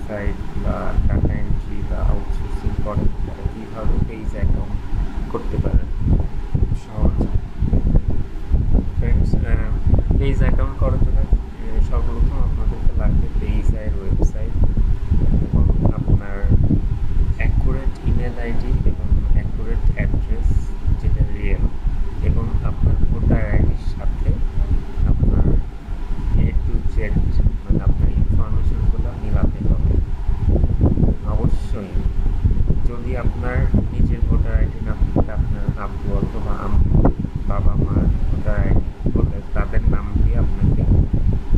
Website বা data entry বা outsourcing করেন তারা কীভাবে পেজ অ্যাকাউন্ট করতে পারেন খুব সহজে। ফ্রেন্ডস, পেজ অ্যাকাউন্ট করার জন্য সর্বপ্রথম আপনাদেরকে লাগবে পেজের ওয়েবসাইট এবং আপনার অ্যাকুরেট ইমেল আইডি এবং অ্যাকুরেট অ্যাড্রেস যেটা রিয়েল, এবং আপনার ভোটার আইডির সাথে আপনার A to Z মানে আপনার ইনফরমেশনগুলো মিলাতে হবে। অবশ্যই যদি আপনার নিজের ভোটার আইডি না থাকে, আপনার আব্বু অথবা আম্মু, বাবা মার ভোটার আইডি বলে তাদের নাম দিয়ে আপনাকে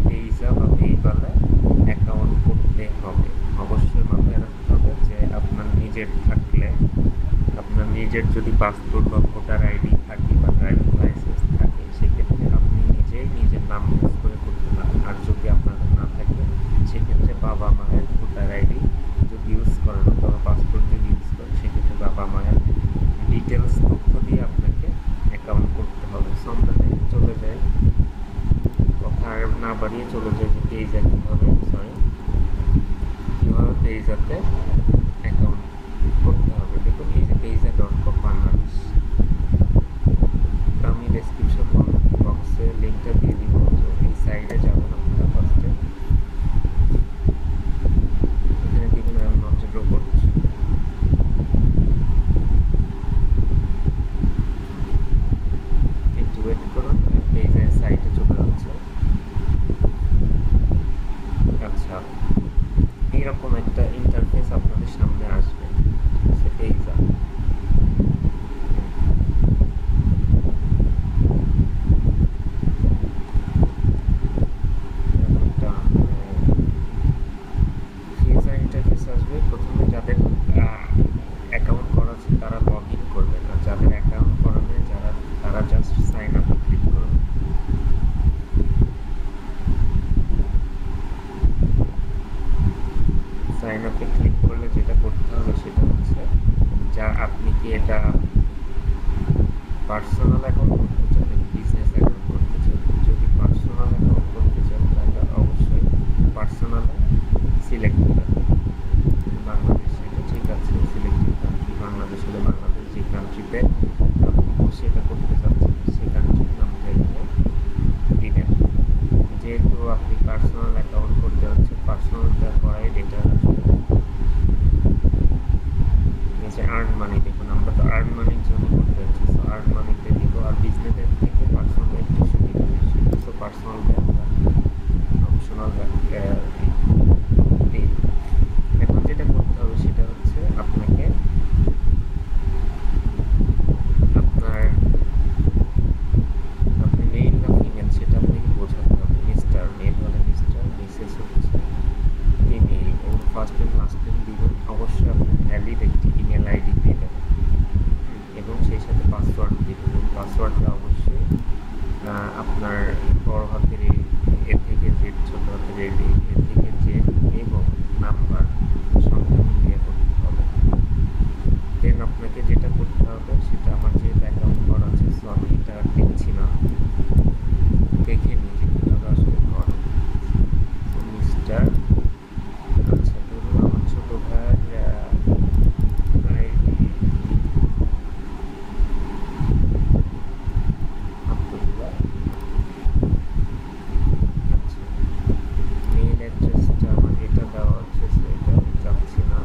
পেইজা বা পেইপালে অ্যাকাউন্ট করতে হবে। অবশ্যই মাথায় রাখতে হবে যে আপনার নিজের থাকলে, আপনার নিজের যদি পাসপোর্ট বা ভোটার আইডি থাকে বা ড্রাইভিং লাইসেন্স থাকে, সেক্ষেত্রে আপনি নিজেই নিজের নাম ইউজ করে করতে পারেন। আর যদি আপনাদের না থাকে, সেক্ষেত্রে বাবা মায়ের ভোটার আইডি যদি ইউজ করেন অথবা পাসপোর্ট যদি ইউজ করেন, সেক্ষেত্রে বাবা মায়ের ডিটেলস তথ্য দিয়ে আপনাকে অ্যাকাউন্ট করতে হবে। সো আমরা চলে যাই, কথা না বাড়িয়ে চলে যাই যে পেজা কীভাবে পেজাতে অ্যাকাউন্ট করতে হবে। দেখুন এই যে পেজা.com বাংলাদেশ, আমি ডেসক্রিপশন বক্সে লিঙ্কটা দিয়ে দিব। তো এই সাইডে যাবেন আপনারা ফার্স্টে, এখানে দিবেন I am not a robot. একটু ওয়েট করুন, পেজের সাইটে চলে যাচ্ছে। আচ্ছা, এইরকম একটা ইন্টারফেস আপনাদের সামনে আসবে, পেজা। ইন্টারফেস আসবে, প্রথমে যাদের অ্যাকাউন্ট করা আছে তারা লগ ইন করবেন, আর যাদের অ্যাকাউন্ট করা নেই তারা জাস্ট সাইন আপে ক্লিক করবেন। সাইন আপে ক্লিক করলে যেটা করতে হবে সেটা হচ্ছে, যা আপনি কি এটা পার্সোনাল অ্যাকাউন্ট করতে চান নাকি বিজনেস অ্যাকাউন্ট করতে চান। যদি পার্সোনাল অ্যাকাউন্ট করতে চান তাহলে অবশ্যই পার্সোনালে সিলেক্ট করবেন। বাংলাদেশ, এটা ঠিক আছে, সিলেক্টেড কান্ট্রি বাংলাদেশ হলে বাংলাদেশ, যে কান্ট্রিতে আপনি বসে এটা করতে চাচ্ছেন সেই কান্ট্রির নামটা এখানে দিবেন। যেহেতু আপনি পার্সোনাল অ্যাকাউন্ট করতে হচ্ছে, পার্সোনালটা করাই বেটার আসবে। এই যে আর্ন মানি, দেখুন আমরা তো আর্ন মানির জন্য করতে হচ্ছে, সো আর্ন মানিতে দিব। আর বিজনেসের থেকে পার্সোনাল একটু সুবিধা বেশি, সো পার্সোনাল অপশনাল দিই। এখন যেটা করতে হবে সেটা হচ্ছে আপনাকে আপনার মেইল না ফিমেল সেটা আপনাকে বোঝাতে হবে। মিস্টার, মেল হলে মিস্টার, মিসেস হচ্ছে ফিমেল, এবং ফার্স্ট নেম লাস্ট নেম দিবেন। অবশ্যই আপনি ভ্যালিড একটি ইমেল আইডি দেবেন এবং সেই সাথে পাসওয়ার্ড দিবেন। পাসওয়ার্ডটা অবশ্যই আপনার বড় হাতের এ থেকে জেড, ছোট হাতের এ থেকে জেড এবং নাম্বার সংখ্যা মিলিয়ে করতে হবে। দেন আপনাকে যেটা করতে হবে সেটা, আমার যে অ্যাকাউন্ট করা আছে, সো আমি এটা দেখছি না, দেখে নিই যে কীভাবে আসলে করে। মিস্টার, আচ্ছা ধরুন আমার ছোটো ভাইয়ের আইডি আব্দুল্লাহ। আচ্ছা, মেল অ্যাড্রেসটা আমার এটা দেওয়া হচ্ছে, সো এটা যাচ্ছি না।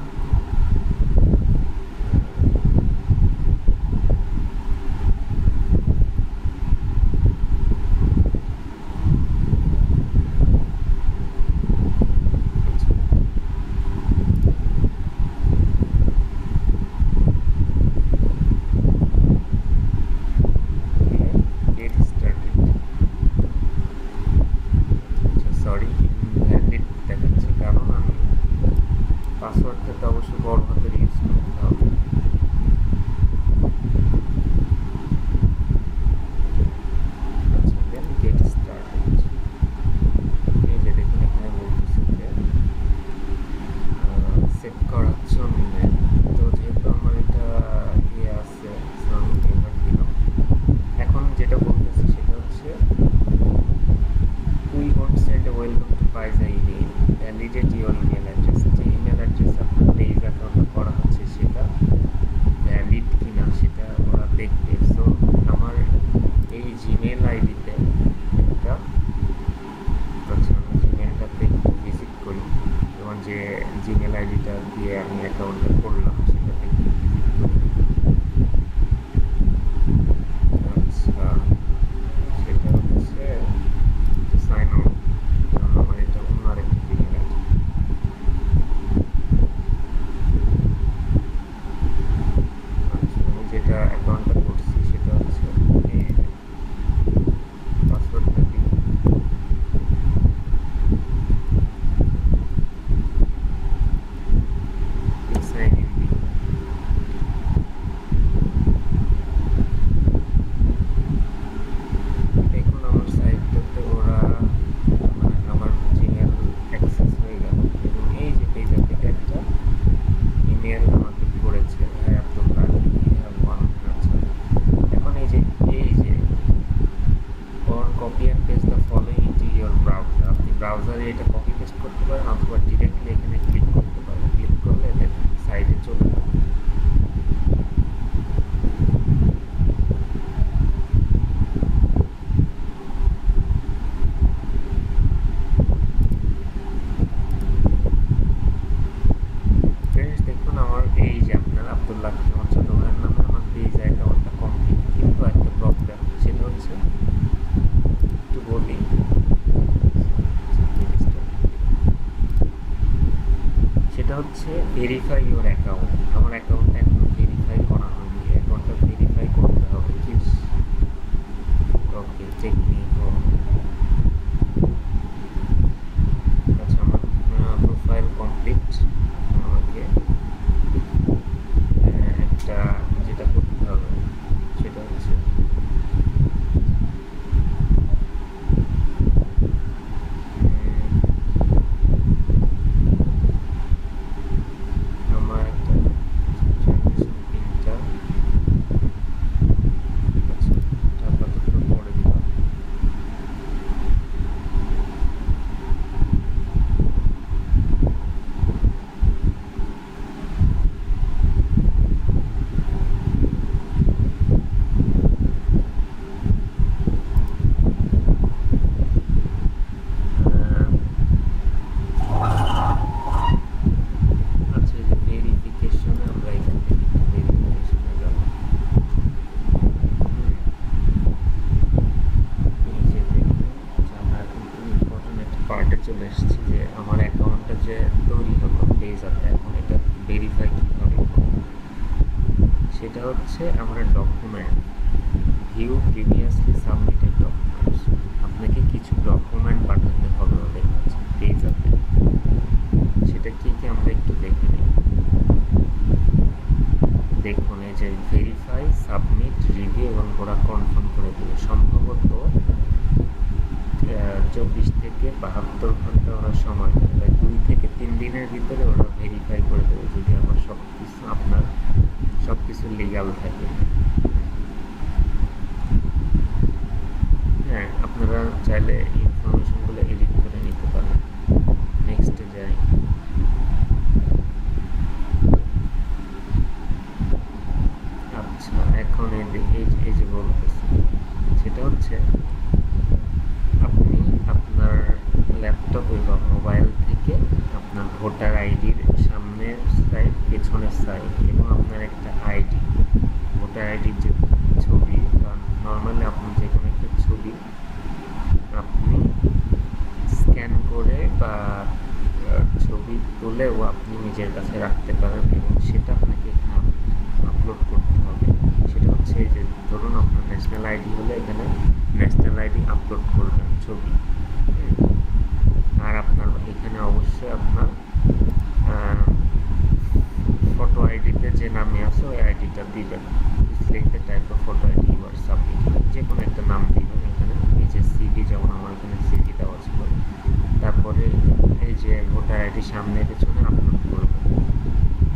সরি, ইনভ্যালিড দেখাচ্ছে, কারণ আমি পাসওয়ার্ডটা অবশ্যই বড় হাতের ইউজ করতে হবে। আচ্ছা, দেন গেট স্টার্টেড। এই যে দেখুন এখানে বলতেছে যে সেট করার জন্য, তো যেহেতু আমার এটা ইয়ে আছে, আমি এবার দিলাম। এখন যেটা বলতেছি সেটা হচ্ছে, we want send a welcome to Paiza email, validate your email address. যে যে জিমেল আইডিটা দিয়ে আমি অ্যাকাউন্টটা করলাম সেটাতে কি আচ্ছা সেটা হচ্ছে সাইন আউট, কারণ আমার এটা অন্য আরেকটা জিমেল আইডি। আচ্ছা আমি যেটা অ্যাকাউন্টটা করছি সেটা হচ্ছে এই পাসওয়ার্ডটা দিই, সাইন ইন দিই। দেখুন আমার সাইটটাতে ওরা মানে আমার জিমেল অ্যাক্সেস হয়ে গেল এবং এই যে পেজের থেকে একটা ইমেল আমাকে করেছে আব্দুল্লাহ ওয়ান। আচ্ছা এখন এই যে or copy and paste the following into your browser, আপনি ব্রাউজারে এটা কপি পেস্ট করতে পারেন অথবা ডিরেক্টলি এখানে ক্লিক করতে পারেন, ক্লিক করলে এটা সাইডে চলে যাবে। ফ্রেন্ডস দেখুন আমার এই যে আপনার আব্দুল্লাহ আমার ছোট ভাইয়ের নামে আমার পেজ অ্যাকাউন্টটা কমপ্লিট, কিন্তু একটা প্রবলেম সেটা হচ্ছে একটু বলি, সেটা হচ্ছে ভেরিফাই ইওর অ্যাকাউন্ট। আমার অ্যাকাউন্টটা এখনো ভেরিফাই করা হয়নি, অ্যাকাউন্টটা ভেরিফাই করতে হবে প্লিজ। ওকে টেকনিক আচ্ছা আমার প্রোফাইল কমপ্লিট। আমাকে একটা যেটা করতে হবে সেটা হচ্ছে আমার একটা ট্রানজিশন পিনটা আচ্ছা আপাতত পরে দিলাম। আচ্ছা এই যে ভেরিফিকেশনে আমরা এখান থেকে একটু ভেরিফিকেশনে যাব। এই যে দেখুন আচ্ছা আমরা এখন খুব ইম্পর্টেন্ট একটা পার্টে চলে এসেছি যে আমার অ্যাকাউন্টটা যে তৈরি হলো পেজটাতে, এখন এটা ভেরিফাই কীভাবে করব সেটা হচ্ছে আমরা document view previously submitted documents, আপনাকে কিছু ডকুমেন্ট পাঠাতে হবে ওদের কাছে পেজটাতে, সেটা কি কি আমরা একটু দেখে নিই। দেখুন এই যে ভেরিফাই সাবমিট রিভিউ এবং ওরা কনফার্ম করে দেবে, সম্ভবত 24 থেকে 72 ঘন্টা ওরা সময় দেবে, 2 থেকে 3 দিনের ভিতরে ওরা ভেরিফাই করে দেবে যদি আমার আপনার সব কিছু লিগ্যাল থাকে। হ্যাঁ আপনারা চাইলে ইনফরমেশনগুলো এডিট করে নিতে পারেন। নেক্সটে যাই। আচ্ছা এখন এই যে বলতেছি সেটা হচ্ছে আপনি আপনার ল্যাপটপে বা মোবাইল থেকে আপনার ভোটার আইডির সামনের সাইড পেছনের সাইড এবং আপনার একটা আইডি ভোটার আইডির যে ছবি বা নর্মালি আপনি যে কোনো একটা ছবি আপনি স্ক্যান করে বা ছবি তুলেও আপনি নিজের কাছে রাখতে পারেন এবং সেটা আপনাকে এখানে আপলোড করতে হবে। সেটা হচ্ছে এই যে ধরুন আপনার ন্যাশনাল আইডি হলে এখানে ন্যাশনাল আইডি আপলোড করবেন ছবি, আর আপনার এখানে অবশ্যই আপনার ফটো আইডিতে যে নামে আছে ওই আইডিটা দিবেন। Select the type of photo ID you are submitting, যে কোনো একটা নাম দিবেন এখানে। এই যে সিভি, যেমন আমার এখানে সিভি দেওয়া ছিল, তারপরে এই যে ভোটার আইডি সামনে পেছনে আপলোড করবেন।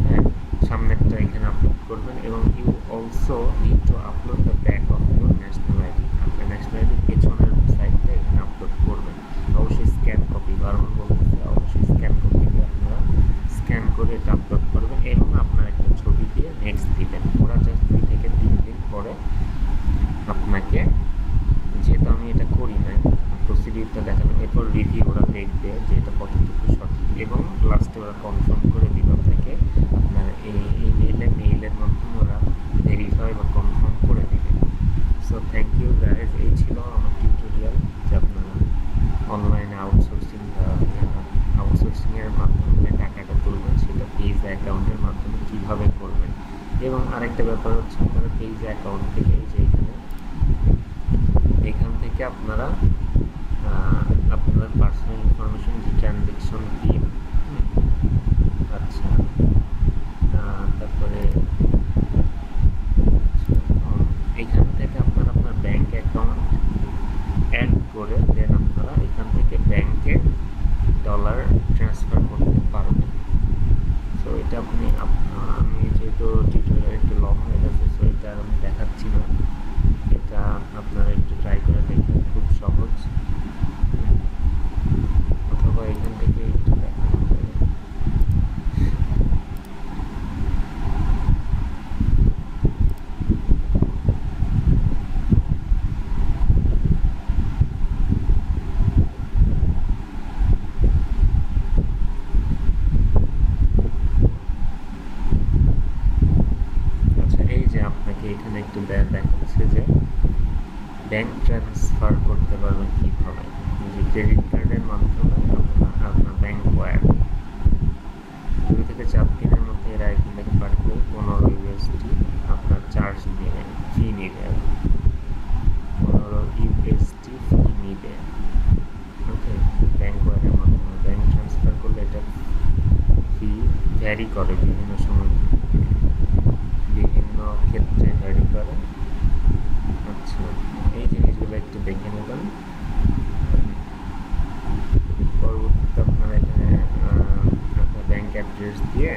হ্যাঁ সামনেরটা এখানে আপলোড করবেন এবং you also need to upload the back of your national ID, আপনার ন্যাশনাল আইডির পেছনের সাইডটা এখানে আপলোড করবেন। অবশ্যই স্ক্যান কপি, বারবার বলতেছে অবশ্যই স্ক্যান কপি দিয়ে আপনারা স্ক্যান করে এটা আপলোড করবেন এবং আপনার একটা ছবি দিয়ে নেক্সট দিবেন। ওরা জাস্ট 2 থেকে 3 দিন পরে আপনাকে, যেহেতু আমি এটা করি না প্রসিডিউরটা দেখালাম, এরপর রিভিউ ওরা দেখবে যে এটা কতটুকু সঠিক এবং লাস্টে ওরা কনফার্ম করে দিবে আপনাকে, আপনার এই মেইলের মাধ্যমে ওরা ভেরিফাই বা কনফার্ম করে দিবে। সো থ্যাংক ইউ গাইজ, এই ছিল আমার টিউটোরিয়াল যে আপনারা অনলাইনে আউটসোর্সিংয়ের মাধ্যমে যে টাকাটা তুলবেন সেটা পেজ অ্যাকাউন্টের মাধ্যমে কীভাবে করবেন। এবং আরেকটা ব্যাপার হচ্ছে আপনারা পেজ অ্যাকাউন্ট থেকে যে এখান থেকে আপনারা আপনার পার্সোনাল ইনফরমেশন যে ট্রানজ্যাকশন পিন, আচ্ছা তারপরে এখান থেকে আপনারা আপনার ব্যাংক অ্যাকাউন্ট অ্যাড করে দেন আপনারা এখান থেকে ব্যাংকে ডলার ট্রান্সফার করতে পারবেন। সো এটা আমি যেহেতু টিউটোরিয়াল একটু লং হয়ে গেছে, সো এটা আমি দেখাচ্ছি না, এটা আপনারা একটু ট্রাই করে দেখেন, খুব সহজ। অথবা এখান থেকে একটু দেখানো যায়। আচ্ছা, এই যে আপনাকে এখানে একটু দেখাচ্ছে যে ব্যাংক ট্রান্সফার করতে পারবেন কীভাবে, যে ক্রেডিট কার্ডের মাধ্যমে আপনার ব্যাংক ওয়্যার 2 থেকে 4 দিনের মধ্যে এরা এখান থেকে পাঠাবে। 15 ইউএসডি আপনার চার্জ নেবে, ফি নেবে, 15 ইউএসডি ফি নেবে। ওকে, ব্যাংক ওয়্যারের মাধ্যমে ব্যাংক ট্রান্সফার করলে এটা ফি ভ্যারি করে, বিভিন্ন সময় বিভিন্ন ক্ষেত্রে ভ্যারি করে। আচ্ছা, এই জিনিসগুলো একটু দেখে নেবেন। পরবর্তীতে আপনারা এখানে আপনার ব্যাংক অ্যাড্রেস দিয়ে